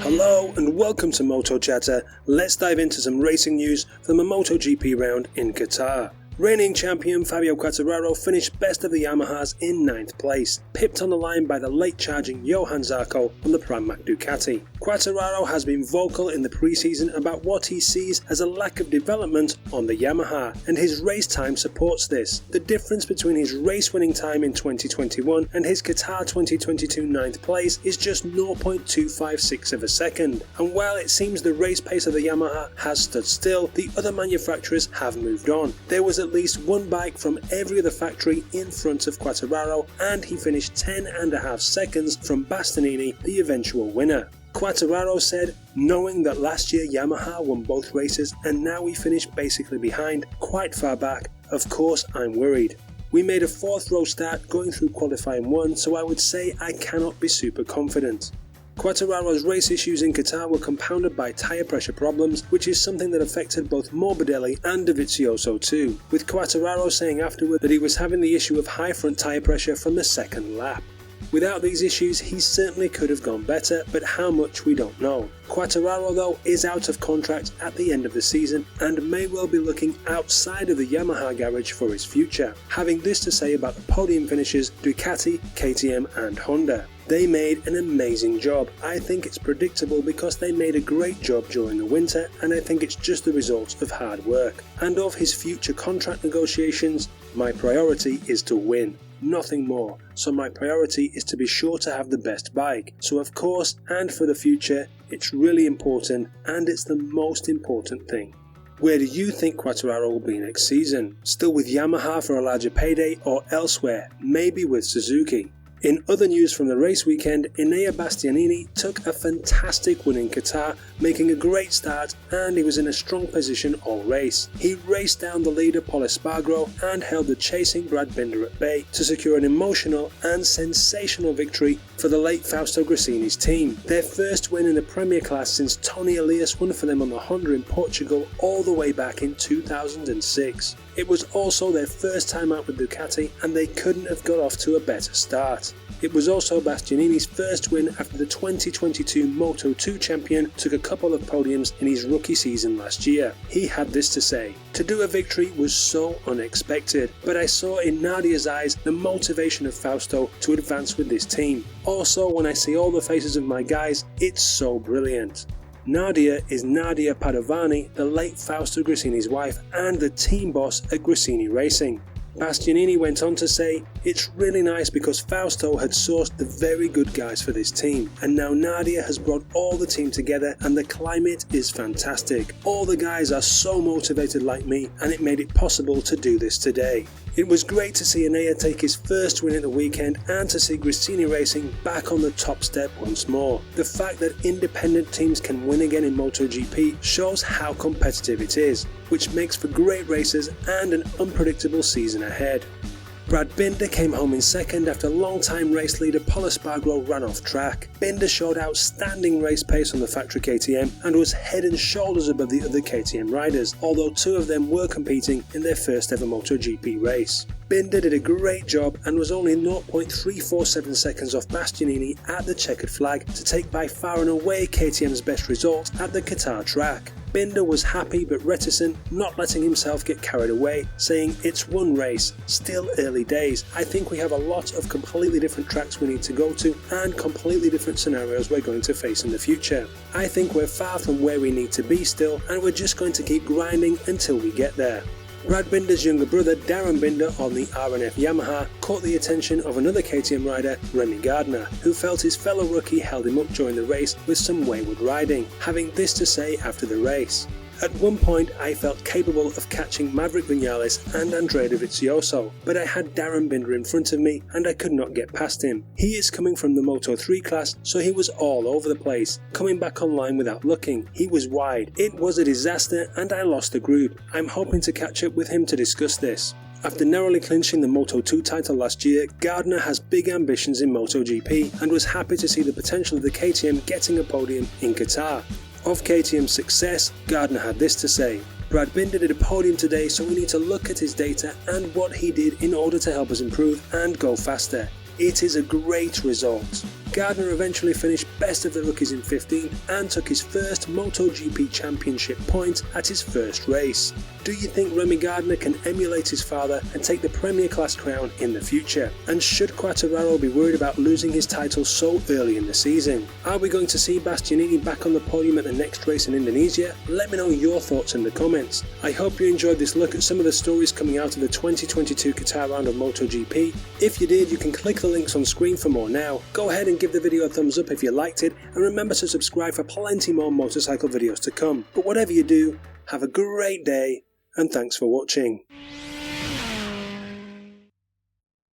Hello and welcome to Moto Chatter. Let's dive into some racing news from a MotoGP round in Qatar. Reigning champion Fabio Quartararo finished best of the Yamahas in 9th place, pipped on the line by the late-charging Johann Zarco on the Pramac Ducati. Quartararo has been vocal in the pre-season about what he sees as a lack of development on the Yamaha, and his race time supports this. The difference between his race-winning time in 2021 and his Qatar 2022 9th place is just 0.256 of a second, and while it seems the race pace of the Yamaha has stood still, the other manufacturers have moved on. There was at least one bike from every other factory in front of Quartararo, and he finished 10.5 seconds from Bastainini, the eventual winner. Quartararo said, "Knowing that last year Yamaha won both races and now we finished basically behind, quite far back, of course I'm worried. We made a 4th row start going through qualifying 1, so I would say I cannot be super confident." Quartararo's race issues in Qatar were compounded by tyre pressure problems, which is something that affected both Morbidelli and Dovizioso too, with Quartararo saying afterward that he was having the issue of high front tyre pressure from the second lap. Without these issues, he certainly could have gone better, but how much we don't know. Quartararo though is out of contract at the end of the season and may well be looking outside of the Yamaha garage for his future, having this to say about the podium finishers Ducati, KTM and Honda. They made an amazing job. I think it's predictable because they made a great job during the winter, and I think it's just the result of hard work. And of his future contract negotiations, my priority is to win. Nothing more. So my priority is to be sure to have the best bike. So of course, and for the future, it's really important, and it's the most important thing. Where do you think Quartararo will be next season? Still with Yamaha for a larger payday, or elsewhere, maybe with Suzuki? In other news from the race weekend, Enea Bastainini took a fantastic win in Qatar, making a great start, and he was in a strong position all race. He raced down the leader Pol Espargaro and held the chasing Brad Binder at bay to secure an emotional and sensational victory for the late Fausto Gresini's team. Their first win in the Premier class since Tony Elias won for them on the Honda in Portugal all the way back in 2006. It was also their first time out with Ducati, and they couldn't have got off to a better start. It was also Bastianini's first win after the 2022 Moto2 champion took a couple of podiums in his rookie season last year. He had this to say: "To do a victory was so unexpected, but I saw in Nadia's eyes the motivation of Fausto to advance with this team. Also, when I see all the faces of my guys, it's so brilliant." Nadia is Nadia Padovani, the late Fausto Gresini's wife and the team boss at Gresini Racing. Bastianini went on to say, "It's really nice because Fausto had sourced the very good guys for this team, and now Nadia has brought all the team together and the climate is fantastic. All the guys are so motivated like me, and it made it possible to do this today." It was great to see Enea take his first win at the weekend and to see Gresini Racing back on the top step once more. The fact that independent teams can win again in MotoGP shows how competitive it is, which makes for great races and an unpredictable season ahead. Brad Binder came home in second after long-time race leader Pol Espargaro ran off track. Binder showed outstanding race pace on the factory KTM and was head and shoulders above the other KTM riders, although 2 of them were competing in their first ever MotoGP race. Binder did a great job and was only 0.347 seconds off Bastianini at the checkered flag to take by far and away KTM's best result at the Qatar track. Binder was happy but reticent, not letting himself get carried away, saying, "It's one race, still early days. I think we have a lot of completely different tracks we need to go to and completely different scenarios we're going to face in the future. I think we're far from where we need to be still, and we're just going to keep grinding until we get there." Brad Binder's younger brother Darryn Binder on the R&F Yamaha caught the attention of another KTM rider, Remy Gardner, who felt his fellow rookie held him up during the race with some wayward riding, having this to say after the race: "At one point I felt capable of catching Maverick Vinales and Andrea Dovizioso, but I had Darryn Binder in front of me and I could not get past him. He is coming from the Moto3 class, so he was all over the place, coming back online without looking. He was wide. It was a disaster and I lost the group. I'm hoping to catch up with him to discuss this." After narrowly clinching the Moto2 title last year, Gardner has big ambitions in MotoGP and was happy to see the potential of the KTM getting a podium in Qatar. Of KTM's success, Gardner had this to say: "Brad Binder did a podium today, so we need to look at his data and what he did in order to help us improve and go faster. It is a great result. Gardner eventually finished best of the rookies in 15th and took his first MotoGP championship point at his first race. Do you think Remy Gardner can emulate his father and take the Premier Class crown in the future? And should Quartararo be worried about losing his title so early in the season? Are we going to see Bastianini back on the podium at the next race in Indonesia? Let me know your thoughts in the comments. I hope you enjoyed this look at some of the stories coming out of the 2022 Qatar round of MotoGP. If you did, you can click the links on screen for more now. Go ahead and give the video a thumbs up if you liked it, and remember to subscribe for plenty more motorcycle videos to come. But whatever you do, have a great day, and thanks for watching.